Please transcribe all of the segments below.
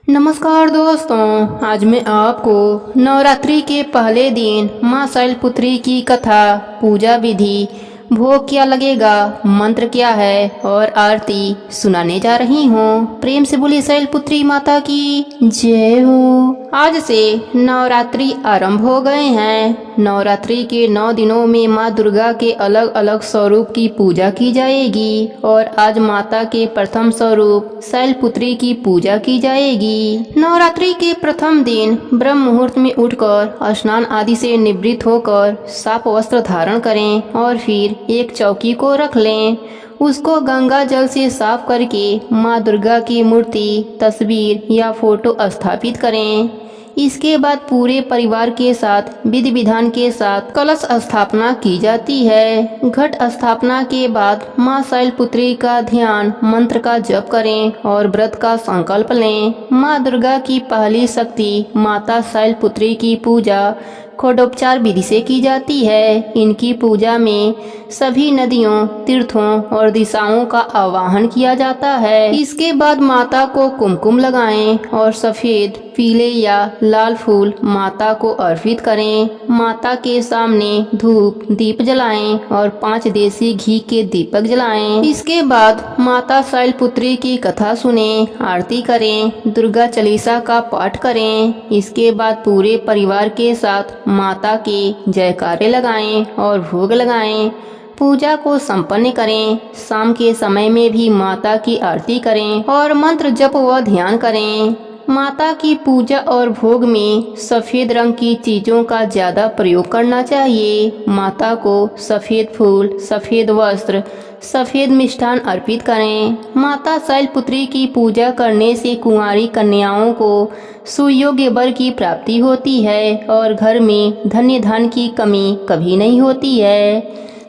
नमस्कार दोस्तों, आज मैं आपको नवरात्रि के पहले दिन माँ शैलपुत्री की कथा, पूजा विधि, भोग क्या लगेगा, मंत्र क्या है और आरती सुनाने जा रही हूँ। प्रेम से बोली शैलपुत्री माता की जय हो। आज से नवरात्रि आरंभ हो गए हैं। नवरात्रि के 9 दिनों में माँ दुर्गा के अलग अलग स्वरूप की पूजा की जाएगी और आज माता के प्रथम स्वरूप शैलपुत्री की पूजा की जाएगी। नवरात्रि के प्रथम दिन ब्रह्म मुहूर्त में उठकर स्नान आदि से निवृत्त होकर साफ वस्त्र धारण करें और फिर एक चौकी को रख लें। उसको गंगा जल से साफ करके माँ दुर्गा की मूर्ति, तस्वीर या फोटो स्थापित करें। इसके बाद पूरे परिवार के साथ विधि विधान के साथ कलश स्थापना की जाती है। घट स्थापना के बाद माँ शैलपुत्री का ध्यान मंत्र का जप करें और व्रत का संकल्प लें। माँ दुर्गा की पहली शक्ति माता शैलपुत्री की पूजा खोडोपचार विधि से की जाती है। इनकी पूजा में सभी नदियों, तीर्थों और दिशाओं का आवाहन किया जाता है। इसके बाद माता को कुमकुम लगाएं और सफेद, पीले या लाल फूल माता को अर्पित करें। माता के सामने धूप दीप जलाएं और 5 देसी घी के दीपक जलाएं। इसके बाद माता शैलपुत्री की कथा सुने, आरती करें, दुर्गा चालीसा का पाठ करें। इसके बाद पूरे परिवार के साथ माता के जयकारे लगाएं और भोग लगाएं। पूजा को संपन्न करें। शाम के समय में भी माता की आरती करें और मंत्र जप व ध्यान करें। माता की पूजा और भोग में सफ़ेद रंग की चीज़ों का ज़्यादा प्रयोग करना चाहिए। माता को सफ़ेद फूल, सफ़ेद वस्त्र, सफ़ेद मिष्ठान अर्पित करें। माता शैलपुत्री की पूजा करने से कुंवारी कन्याओं को सुयोग्य वर की प्राप्ति होती है और घर में धन्य धन की कमी कभी नहीं होती है।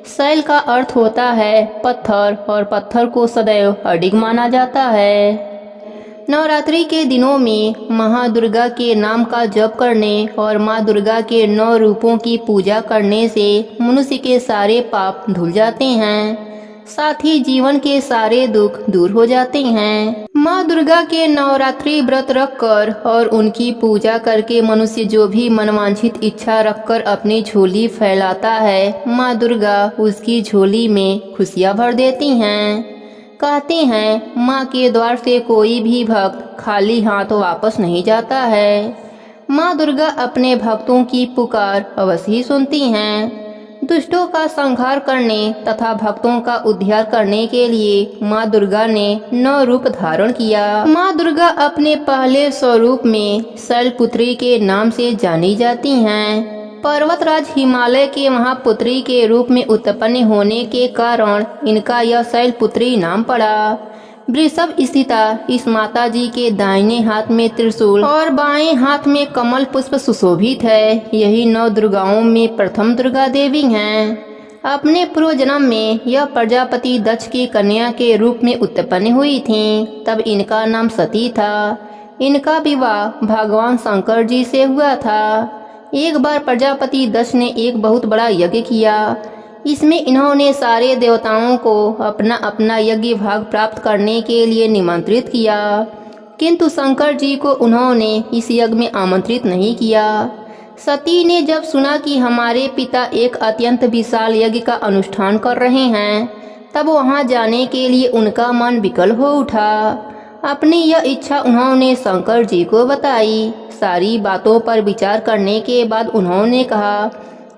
शैल का अर्थ होता है पत्थर और पत्थर को सदैव अडिग माना जाता है। नवरात्रि के दिनों में महादुर्गा के नाम का जप करने और माँ दुर्गा के 9 रूपों की पूजा करने से मनुष्य के सारे पाप धुल जाते हैं, साथ ही जीवन के सारे दुख दूर हो जाते हैं। माँ दुर्गा के नवरात्रि व्रत रखकर और उनकी पूजा करके मनुष्य जो भी मनवांछित इच्छा रखकर अपनी झोली फैलाता है, माँ दुर्गा उसकी झोली में खुशियाँ भर देती हैं। कहते हैं माँ के द्वार से कोई भी भक्त खाली हाथ वापस नहीं जाता है। माँ दुर्गा अपने भक्तों की पुकार अवश्य ही सुनती हैं। दुष्टों का संहार करने तथा भक्तों का उद्धार करने के लिए माँ दुर्गा ने 9 रूप धारण किया। माँ दुर्गा अपने पहले स्वरूप में शैलपुत्री के नाम से जानी जाती हैं। पर्वतराज हिमालय के महापुत्री के रूप में उत्पन्न होने के कारण इनका यह शैलपुत्री नाम पड़ा। वृषभ स्थिता इस माता जी के दाहिने हाथ में त्रिशूल और बाएं हाथ में कमल पुष्प सुशोभित है। यही 9 दुर्गाओं में प्रथम दुर्गा देवी हैं। अपने पूर्व जन्म में यह प्रजापति दक्ष की कन्या के रूप में उत्पन्न हुई थीं। तब इनका नाम सती था। इनका विवाह भगवान शंकर जी से हुआ था। एक बार प्रजापति दक्ष ने एक बहुत बड़ा यज्ञ किया। इसमें इन्होंने सारे देवताओं को अपना अपना यज्ञ भाग प्राप्त करने के लिए निमंत्रित किया, किंतु शंकर जी को उन्होंने इस यज्ञ में आमंत्रित नहीं किया। सती ने जब सुना कि हमारे पिता एक अत्यंत विशाल यज्ञ का अनुष्ठान कर रहे हैं, तब वहां जाने के लिए उनका मन विकल हो उठा। अपनी यह इच्छा उन्होंने शंकर जी को बताई। सारी बातों पर विचार करने के बाद उन्होंने कहा,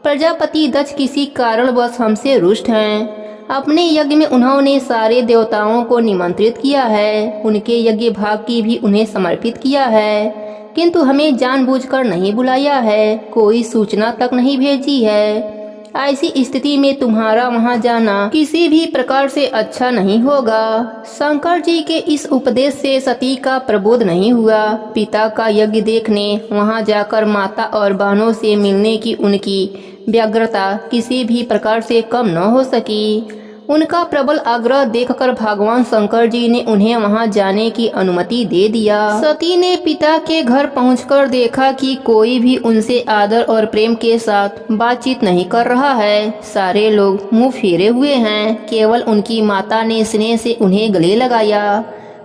प्रजापति दक्ष किसी कारणवश हमसे रुष्ट हैं। अपने यज्ञ में उन्होंने सारे देवताओं को निमंत्रित किया है, उनके यज्ञ भाग की भी उन्हें समर्पित किया है, किंतु हमें जानबूझकर नहीं बुलाया है, कोई सूचना तक नहीं भेजी है। ऐसी स्थिति में तुम्हारा वहां जाना किसी भी प्रकार से अच्छा नहीं होगा। शंकर जी के इस उपदेश से सती का प्रबोध नहीं हुआ। पिता का यज्ञ देखने वहां जाकर माता और बहनों से मिलने की उनकी व्यग्रता किसी भी प्रकार से कम न हो सकी। उनका प्रबल आग्रह देखकर भगवान शंकर जी ने उन्हें वहां जाने की अनुमति दे दिया। सती ने पिता के घर पहुंचकर देखा कि कोई भी उनसे आदर और प्रेम के साथ बातचीत नहीं कर रहा है। सारे लोग मुंह फेरे हुए हैं। केवल उनकी माता ने स्नेह से उन्हें गले लगाया।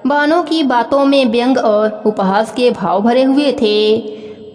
बहनों की बातों में व्यंग और उपहास के भाव भरे हुए थे।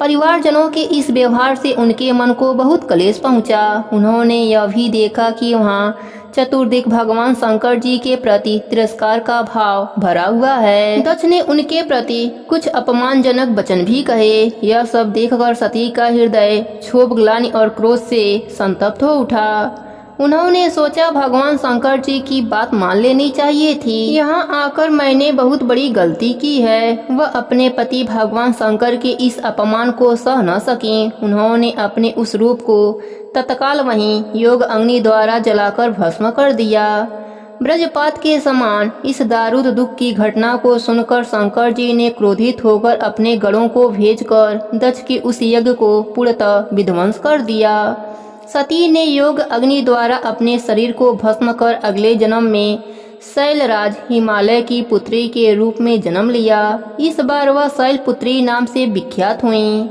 परिवारजनों के इस व्यवहार से उनके मन को बहुत क्लेश पहुंचा। उन्होंने यह भी देखा कि वहाँ चतुर्दिक भगवान शंकर जी के प्रति तिरस्कार का भाव भरा हुआ है। दक्ष ने उनके प्रति कुछ अपमानजनक वचन भी कहे। यह सब देखकर सती का हृदय क्षोभ, ग्लानि और क्रोध से संतप्त हो उठा। उन्होंने सोचा भगवान शंकर जी की बात मान लेनी चाहिए थी। यहाँ आकर मैंने बहुत बड़ी गलती की है। वह अपने पति भगवान शंकर के इस अपमान को सह न सकें। उन्होंने अपने उस रूप को तत्काल वहीं योग अग्नि द्वारा जलाकर भस्म कर दिया। ब्रजपात के समान इस दारुद दुख की घटना को सुनकर शंकर जी ने क्रोधित होकर अपने गणों को भेजकर दक्ष के उस यज्ञ को पूर्णतः विध्वंस कर दिया। सती ने योग अग्नि द्वारा अपने शरीर को भस्म कर अगले जन्म में शैलराज हिमालय की पुत्री के रूप में जन्म लिया। इस बार वह शैलपुत्री नाम से विख्यात हुईं।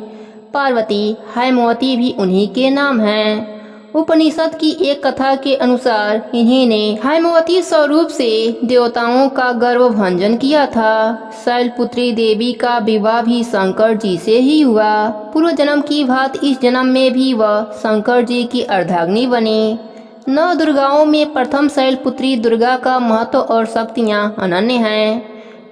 पार्वती, हैमवती भी उन्हीं के नाम हैं। उपनिषद की एक कथा के अनुसार इन्हीं ने हैमवती स्वरूप से देवताओं का गर्व भंजन किया था। शैलपुत्री देवी का विवाह भी शंकर जी से ही हुआ। पूर्व जन्म की भांति इस जन्म में भी वह शंकर जी की अर्धाग्नि बनी। 9 दुर्गाओं में प्रथम शैलपुत्री दुर्गा का महत्व और शक्तियाँ अनन्य हैं।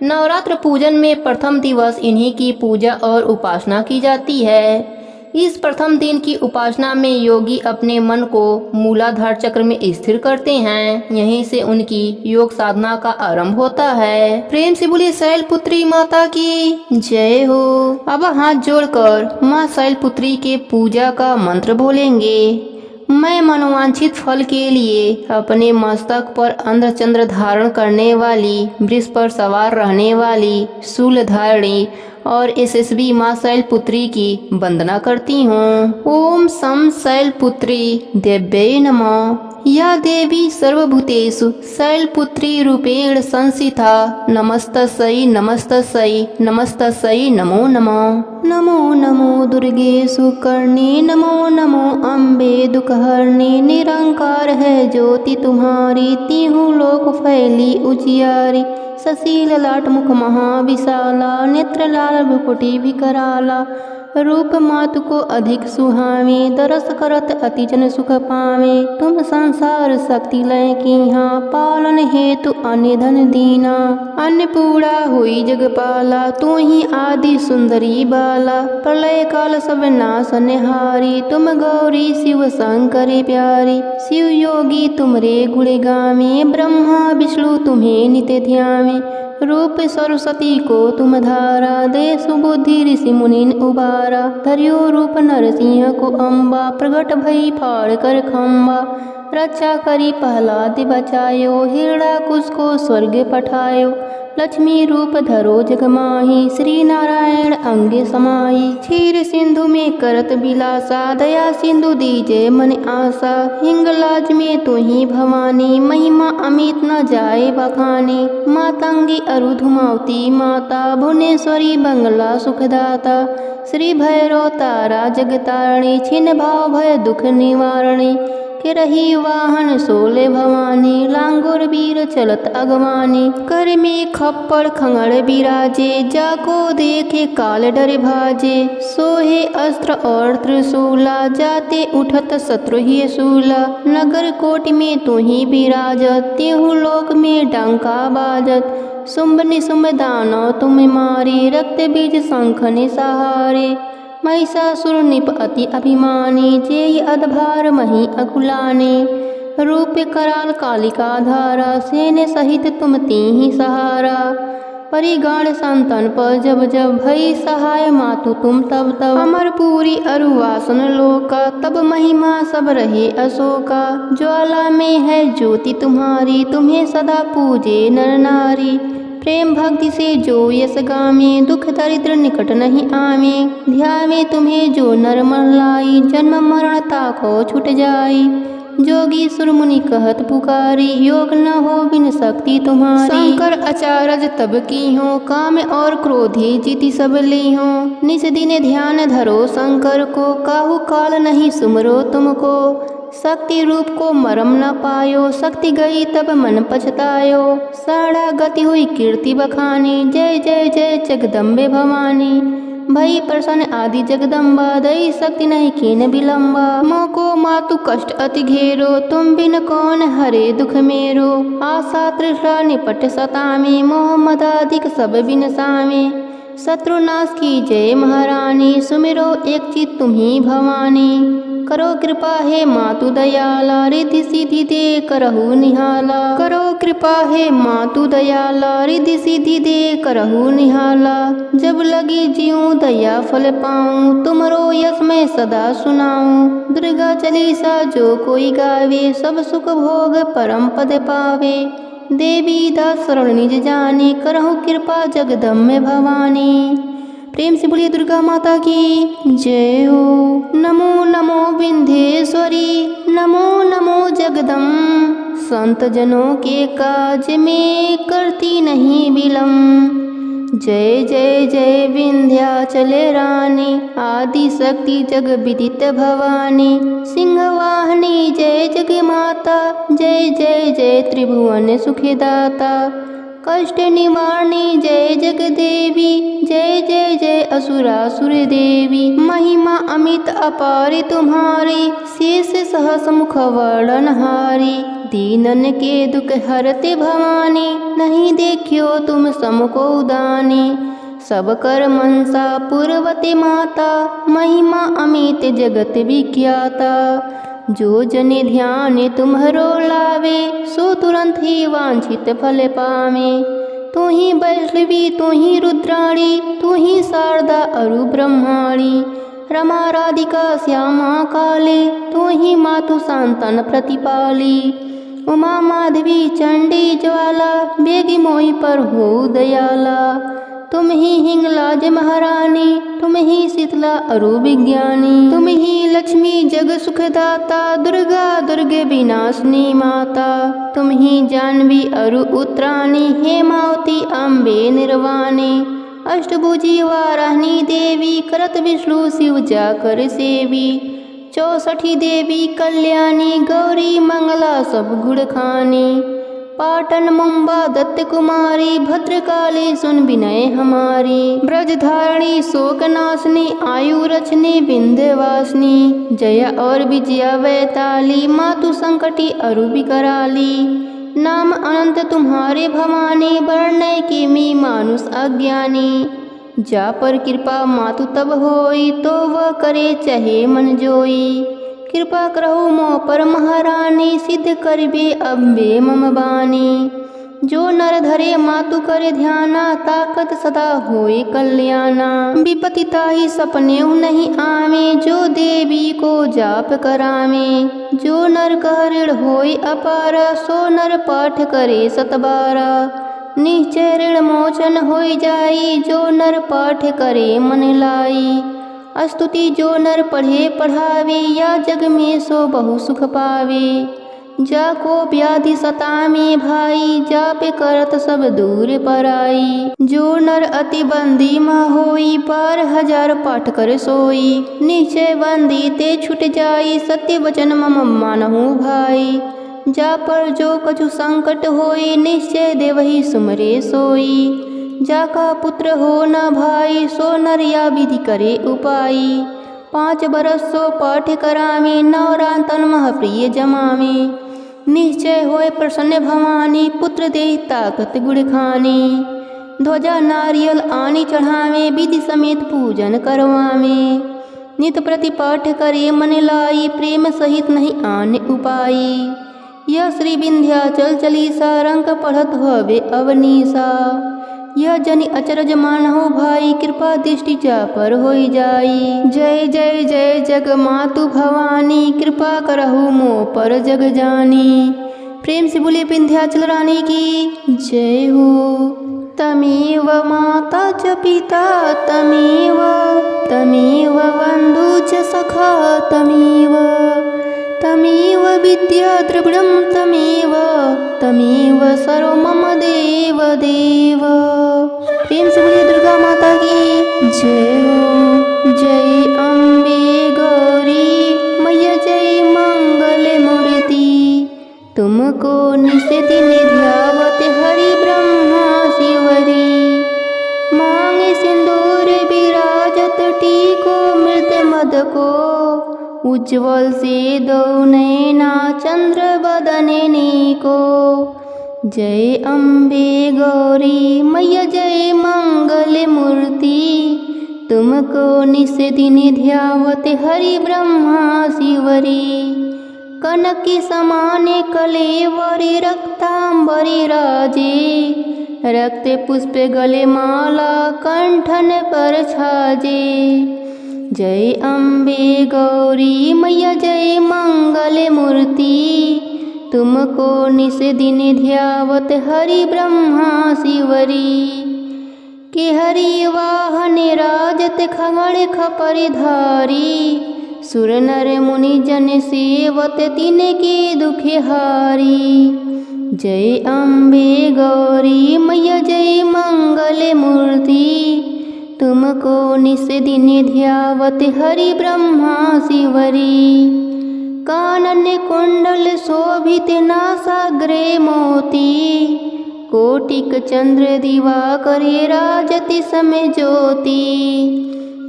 नवरात्र पूजन में प्रथम दिवस इन्हीं की पूजा और उपासना की जाती है। इस प्रथम दिन की उपासना में योगी अपने मन को मूलाधार चक्र में स्थिर करते हैं। यहीं से उनकी योग साधना का आरंभ होता है। प्रेम से बोले शैलपुत्री माता की जय हो। अब हाथ जोड़कर माँ शैलपुत्री के पूजा का मंत्र बोलेंगे। मैं मनोवांछित फल के लिए अपने मस्तक पर अंधचंद्र धारण करने वाली, वृष पर सवार रहने वाली, शूलधारिणी और यशस्वी माँ शैलपुत्री की वंदना करती हूँ। ओम सम शैलपुत्री देव्यै नमः। या देवी सर्वभूतेषु शैलपुत्री रूपेण संस्थिता। नमस्तस्यै नमस्तस्यै नमस्तस्यै नमो नमः। नमो नमो दुर्गे सुकर्णे, नमो नमो अम्बे दुखहरणे। निरंकार है ज्योति तुम्हारी, तीहू लोक फैली उजियारी। ससील लाट मुख महाविशाला, नेत्र लाल भ्रुकुटी विकराला। रूप मातु को अधिक सुहावे, दरस करत अति जन सुख पावे। तुम संसार शक्ति लय कीहाँ, पालन हेतु अन्य धन दीना। अन्नपूर्णा हुई जगपाला, तू ही आदि सुंदरी बाला। प्रलय काल सब नाश निहारी, तुम गौरी शिव शंकर प्यारी। शिव योगी तुमरे गुण गावे, ब्रह्मा विष्णु तुम्हें नित्य ध्यावे। रूप सरस्वती को तुम धारा, दे सुबुद्धि ऋषि मुनिन उबारा। धर्यो रूप नरसिंह को अम्बा, प्रगट भई फाड़ कर खम्बा। रक्षा करी प्रहलाद बचायो, हिरणाकुश को स्वर्ग पठायो। लक्ष्मी रूप धरो जग माही, श्री नारायण अंगे समाई। क्षीर सिंधु में करत बिलासा, दया सिंधु दीजे मन आशा। हिंगलाज में तू ही भवानी, महिमा अमित न जाए बखानी। मातंगी अरुधुमावती माता, भुवनेश्वरी बंगला सुखदाता। श्री भैरव तारा जगतारणी, छिन भाव भय दुख निवारणी। के रही वाहन सोले भवानी, लांगुर वीर चलत अगवानी। कर में खप्पर खंगड़ बिराजे, जाको देखे काल डर भाजे। सोहे अस्त्र और त्रिशूला, जाते उठत शत्रु ही सूला। नगर कोटि में तू ही बिराजत, तेहु लोक में डंका बाजत। शुंभ निशुंभ दानव तुम मारे, रक्त बीज शंख निसहारे। महिषासुर निप अति अभिमानी, जेय अधभार मही अकुलानी। रूप कराल कालिका धारा, सेने सहित तुम तीहि सहारा। परिगाण संतन पर जब जब, भई सहाय मातु तुम तब तब। अमरपुरी अरुवासन लोका, तब महिमा सब रहे अशोका। ज्वाला में है ज्योति तुम्हारी, तुम्हें सदा पूजे नर नारी। प्रेम भक्ति से जो यश गावे, दुख दरिद्र निकट नहीं आवे। ध्यावे तुम्हें जो नर मन लाई, जन्म मरण ताको छुट जाई। जोगी सुर मुनि कहत पुकारी, योग न हो बिन शक्ति तुम्हारी। शंकर अचारज तब की हो, काम और क्रोधी जीति सब ली हो। निस दिन ध्यान धरो शंकर को, काहू काल नहीं सुमरो तुमको। शक्ति रूप को मरम न पायो, शक्ति गई तब मन पछतायो। साड़ा गति हुई कीर्ति बखानी, जय जय जय जगदम्बे भवानी। भई प्रसन्न आदि जगदम्बा, दई शक्ति नहीं कीन विलम्बा। मोको मातु कष्ट अति घेरो, तुम बिन कौन हरे दुख मेरो। आशा तृष्णा निपट सतामे, मोह मद अधिक सब बिन सामे। शत्रुनाश की जय महारानी, सुमिरो एक चित तुम्ही भवानी। करो कृपा हे मातु दयाला, रिद्धि सिद्धि दे करहु निहाला। करो कृपा हे मातु दयाला, रिद्धि सिद्धि दे करहु निहाला। जब लगी जीऊँ दया फल पाऊँ, तुमरो यश मैं सदा सुनाऊँ। दुर्गा चालीसा जो कोई गावे, सब सुख भोग परम पद पावे। देवी दास शरण निज जाने, करहु कृपा जगदम्बे भवानी। प्रेम से बोलिए दुर्गा माता की जय हो। नमो नमो विंध्येश्वरी, नमो नमो जगदम्ब। संत जनों के काज में करती नहीं विलम्ब। जय जय जय विंध्याचल रानी, आदि शक्ति जग विदित भवानी। सिंहवाहिनी जय जग माता, जय जय जय त्रिभुवन सुखदाता। कष्ट निवारणी जय जग देवी, जय जय जय असुरासुर देवी। महिमा अमित अपार तुम्हारी, शेष सहस मुख वर्णनहारी। दीनन के दुख हरते भवानी, नहीं देखियो तुम समको उदानी। सब कर मनसा पूर्वते माता, महिमा अमित जगत विख्याता। जो जन ध्यान तुम्हरो लावे, सो तुरंत ही वांछित फल पावे। तू ही वैष्णवी तू ही रुद्राणी, तू ही शारदा अरु ब्रह्माणी। रमा राधिका श्यामा काली, तू ही मातु संतन प्रतिपाली। उमा माधवी चंडी ज्वाला, बेगी मोहि पर हो दयाला। तुम ही हिंगलाज महारानी, तुम ही शीतला अरु विज्ञानी। तुम ही लक्ष्मी जग सुखदाता, दुर्गा दुर्गे विनाशिनी माता। तुम ही जानवी अरु उत्तरानी, हेमावती अम्बे निर्वाणी। अष्टभुजी वाराहिनी देवी, करत विष्णु शिव जाकर सेवी। 64 देवी कल्याणी, गौरी मंगला सब गुण खानी। पाटन मुंबा दत्त कुमारी, भद्रकाली सुन विनय हमारी। ब्रजधारणी शोकनाशनी, आयु रचनी विंध्यवासिनी। जया और विजया वैताली, मातु संकटी अरु विकराली। नाम अनंत तुम्हारे भवानी, वर्णय की मी मानुष अज्ञानी। जा पर कृपा मातु तब होई, तो वह करे चाहे मन जोई। कृपा करहु मोह पर महारानी, सिद्ध करबे अम्बे मम बानी। जो नर धरे मातु करे ध्याना, ताकत सदा होए कल्याणा। विपत्ति ताहि सपने नहीं आवे, जो देवी को जाप करावे। जो नर कह ऋण होए अपार, सो नर पाठ करे सतबारा। निश्चय ऋण मोचन होई जाई, जो नर पाठ करे मन लाई। स्तुति जो नर पढ़े पढ़ावे, या जग में सो बहु सुख पावे। जाको व्याधि सतामे भाई, जापे करत सब दूर पराई। जो नर अति बंदी मा होई, 12,000 पाठ कर सोई। निश्चय बंदी ते छुट जाई, सत्य वचन मम मानहु भाई। जा पर जो कछु संकट होई, निश्चय देवहि सुमरे सोई। जाका पुत्र हो न भाई, सो नर या विधि करे उपाई। 5 बरस सो पाठ करावे, नवरातन मह प्रिय जमावे। निश्चय होए प्रसन्न भवानी, पुत्र दे ताकत गुड़ खानी। ध्वजा नारियल आनी चढ़ावे, विधि समेत पूजन करवावे। नित प्रति पाठ करे मन लाई, प्रेम सहित नहीं आने उपाई। यह श्री विंध्याचल चालीसा, रंग पढ़त होवे अवनीसा। यह जनि अचरज मानहु भाई, कृपा दृष्टि जा पर होई जाई। जय जय जय जग मातु भवानी, कृपा करहु मोह पर जग जानी। प्रेम से बोलिए विंध्याचल रानी की जय हो। तमेव माता च पिता तमेव, तमेव बंधु च सखा तमेव। तमेव विद्या द्रविणं तमेव, तमेव सर्व मम देव देव। प्रेम से बोलिए दुर्गा माता की जय हो। जय अम्बे गौरी मैया, जय मंगल को उज्ज्वल से दो नैना चंद्र बदनने को। जय अम्बे गौरी मैया जय मंगल मूर्ति, तुमको निस दिन ध्यावत हरि ब्रह्मा शिवरी। कनक समाने कलेवरी रक्तांबरी राजे, रक्त पुष्प गले माला कंठन पर छाजे। जय अम्बे गौरी मैया जय मंगल मूर्ति, तुमको निस दिन ध्यावत हरि ब्रह्मा शिवरी। के हरि वाहन राजत खगड़ खपरधारी, सुर नर मुनि जन सेवत तिन के दुख हारी। जय अम्बे गौरी मैया जय मंगल मूर्ति, तुमको निस दिन ध्यावत हरि ब्रह्मा शिवरी। कानन कुंडल शोभित नासाग्रे मोती, कोटिक चंद्र दिवाकरे राजति समय ज्योति।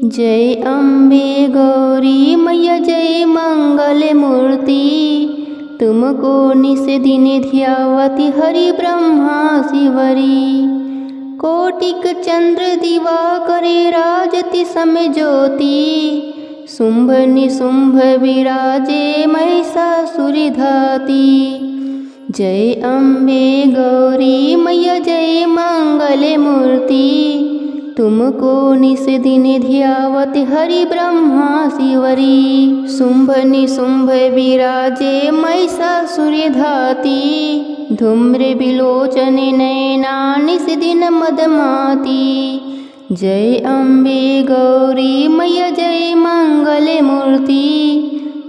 जय अम्बे गौरी मैया जय मंगल मूर्ति, तुमको निस दिन ध्यावति हरि ब्रह्मा शिवरी। कोटिक चंद्र दिवाकरे राजति समय ज्योति, शुंभ निशुंभ विराजे महिषासुर धाती। जय अम्बे गौरी मैया जय मंगल मूर्ति, तुमको निस दिन ध्यावत हरि ब्रह्मा शिवरी। शुंभ निशुंभ विराजे महिषासुर धाती, धूम्र विलोचन नैना निस दिन मदमाती। जय अम्बे गौरी मैया जय मंगल मूर्ति,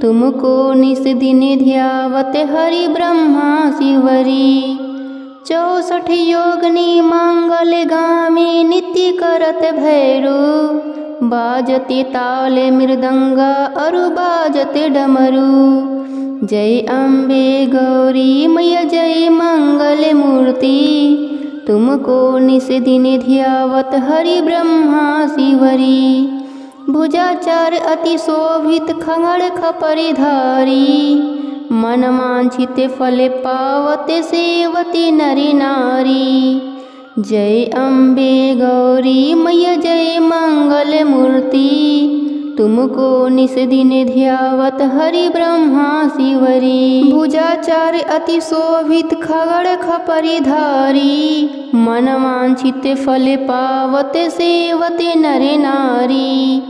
तुमको निस दिन ध्यावत हरि ब्रह्मा शिवरी। 64 योगनी मंगल गामे नित्य करत भैरू, बाजते ताल मृदंगा अरु बाजते डमरू। जय अम्बे गौरी मैया जय मंगल मूर्ति, तुमको निस दिन ध्यावत हरि ब्रह्मा शिवरी। भुजाचार अति शोभित खगड़ खपरधारी, मन वांछित फल पावत सेवती नरि नारी। जय अम्बे गौरी मैया जय मंगल मूर्ति, तुमको निस दिन ध्यावत हरि ब्रह्मा शिवरी। भुजाचार अति शोभित खगड़ खपरधारी, मन वांछित फल पावत सेवते नर नारी।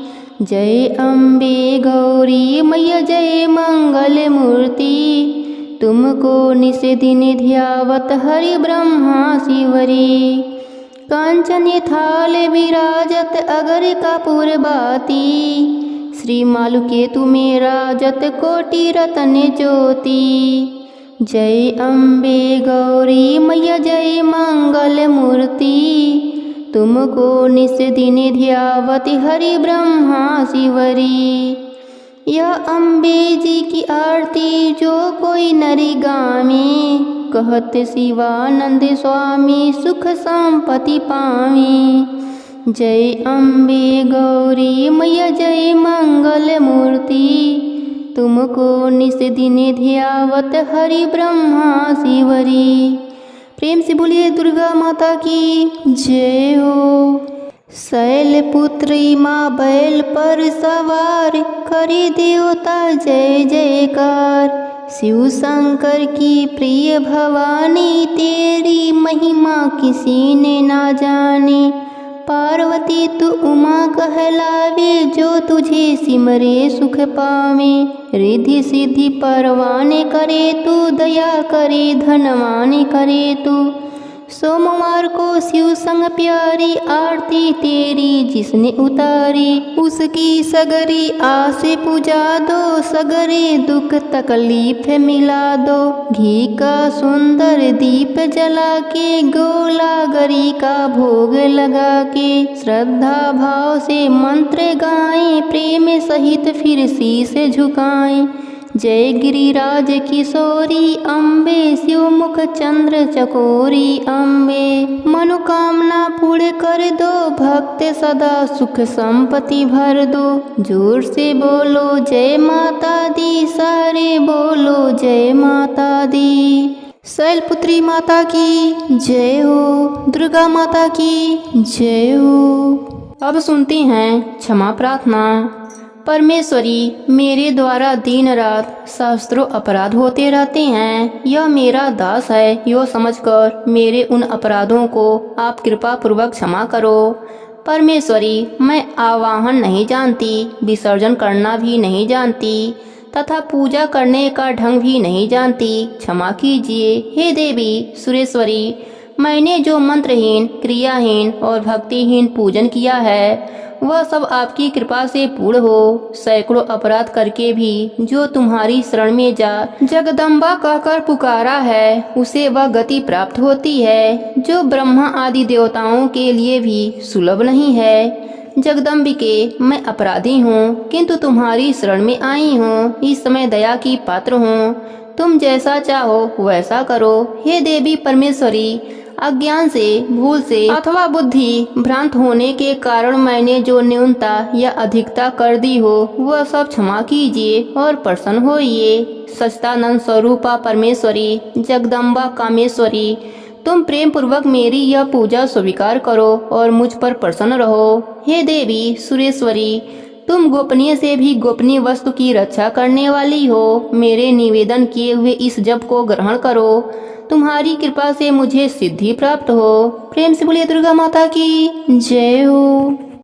जय अम्बे गौरी मैया जय मंगल मूर्ति, तुमको निस दिन ध्यावत हरि ब्रह्मा शिवरी। कांचन थाल विराजत अगर कपूर बाती, श्री मालुकेतु में राजत कोटि रतन ज्योति। जय अम्बे गौरी मैया जय मंगल मूर्ति, तुमको निस दिन ध्यावति हरि ब्रह्मा शिवरी। यह अम्बे जी की आरती जो कोई नरी गावे, कहत शिवानंद स्वामी सुख संपत्ति पावे। जय अम्बे गौरी मैया जय मंगल मूर्ति, तुमको निस दिन ध्यावत हरि ब्रह्मा शिवरी। प्रेम से बोलिए दुर्गा माता की जय हो। शैलपुत्री माँ बैल पर सवार, करे देवता जय जयकार। शिव शंकर की प्रिय भवानी, तेरी महिमा किसी ने ना जाने। पार्वती तू उमा कहलावे, जो तुझे सिमरे सुख पावे। रिद्धि सिद्धि परवाने करे तू, दया करे धनवान करे तू। सोमवार को शिव संग प्यारी, आरती तेरी जिसने उतारी। उसकी सगरी आस पूजा दो, सगरे दुख तकलीफ मिला दो। घी का सुंदर दीप जला के, गोला गरी का भोग लगा के। श्रद्धा भाव से मंत्र गाएं, प्रेम सहित फिर शीस झुकाएं। जय गिरिराज किशोरी अम्बे, शिव मुख चंद्र चकोरी अम्बे। मनोकामना पूर्ण कर दो, भक्त सदा सुख संपत्ति भर दो। जोर से बोलो जय माता दी, सारे बोलो जय माता दी। शैलपुत्री माता की जय हो, दुर्गा माता की जय हो। अब सुनते हैं क्षमा प्रार्थना। परमेश्वरी, मेरे द्वारा दिन रात सहस्त्रों अपराध होते रहते हैं। यह मेरा दास है, यो समझकर मेरे उन अपराधों को आप कृपा पूर्वक क्षमा करो। परमेश्वरी, मैं आवाहन नहीं जानती, विसर्जन करना भी नहीं जानती तथा पूजा करने का ढंग भी नहीं जानती, क्षमा कीजिए। हे देवी सुरेश्वरी, मैंने जो मंत्रहीन, क्रियाहीन और भक्तिहीन पूजन किया है वह सब आपकी कृपा से पूर्ण हो। सैकड़ों अपराध करके भी जो तुम्हारी शरण में जा जगदम्बा कहकर पुकारा है उसे वह गति प्राप्त होती है जो ब्रह्मा आदि देवताओं के लिए भी सुलभ नहीं है। जगदम्बिके, मैं अपराधी हूँ किंतु तुम्हारी शरण में आई हूँ। इस समय दया की पात्र हूँ, तुम जैसा चाहो वैसा करो। हे देवी परमेश्वरी, अज्ञान से, भूल से अथवा बुद्धि भ्रांत होने के कारण मैंने जो न्यूनता या अधिकता कर दी हो वह सब क्षमा कीजिए और प्रसन्न होइए। सच्चिदानंद स्वरूपा परमेश्वरी, जगदम्बा कामेश्वरी, तुम प्रेम पूर्वक मेरी यह पूजा स्वीकार करो और मुझ पर प्रसन्न रहो। हे देवी सुरेश्वरी, तुम गोपनीय से भी गोपनीय वस्तु की रक्षा करने वाली हो। मेरे निवेदन किए हुए इस जप को ग्रहण करो, तुम्हारी कृपा से मुझे सिद्धि प्राप्त हो। प्रेम से बोलिए दुर्गा माता की जय हो।